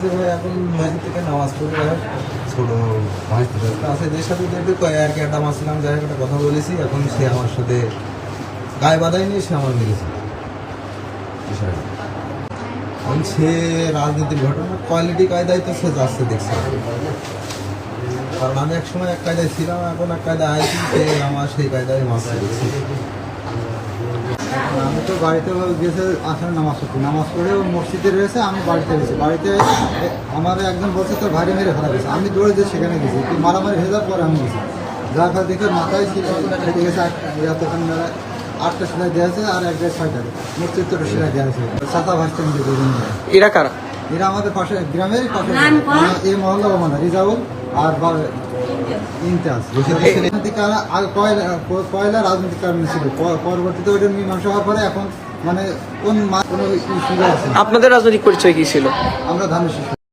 এখন মসজিদ থেকে নামাজ পড়ে ছোট ভাই আছে যে সাথে একটু আর কি আড্ডা মারছিলাম, যাই হোক একটা কথা বলেছি। এখন সে আমার সাথে গায়ে বাধাই নিয়ে সে আমার মেরেছে বিষয়টা। এখন সে রাজনীতির ঘটনা কোয়ালিটি কায়দায় তো সে যাচ্ছে দেখছে, কারণ আমি এক সময় এক কায়দায় ছিলাম, এখন এক কায়দায় আইছি, সে আমার সেই কায়দায় মারছে দেখছি। আমি তো বাড়িতে গেছে আসলে নামাজ পড়ে মসজিদে রয়েছে, আমি বাড়িতে গেছি। বাড়িতে আমার একজন বলছে তোর ভারী মেরে ফেলা গেছে, আমি দৌড়ে দিয়ে সেখানে গেছি। মারামারি ভেজার পরে আমি গেছি, যার ফলে দেখে মাথায় ফেটে গেছে। এতক্ষণ 8টা সেলাই দেওয়া আছে আর 1.5-6টা মসজিদ তো সেলাই দেওয়া আছে। চাচা ভাসতে নিতে দুজন। এরা কারা? এরা আমাদের পাশে গ্রামেরই পাশে এই মহল্লা মানে রিজাউল আর ইমতিয়াজ। পয়লা রাজনৈতিক কারণে ছিল, পরবর্তীতে ওইটা মীমাংসা হওয়ার পরে এখন মানে কোনো ইস্যু আছে। আপনাদের রাজনৈতিক পরিচয় কি ছিল? আমরা ধানের শিশু।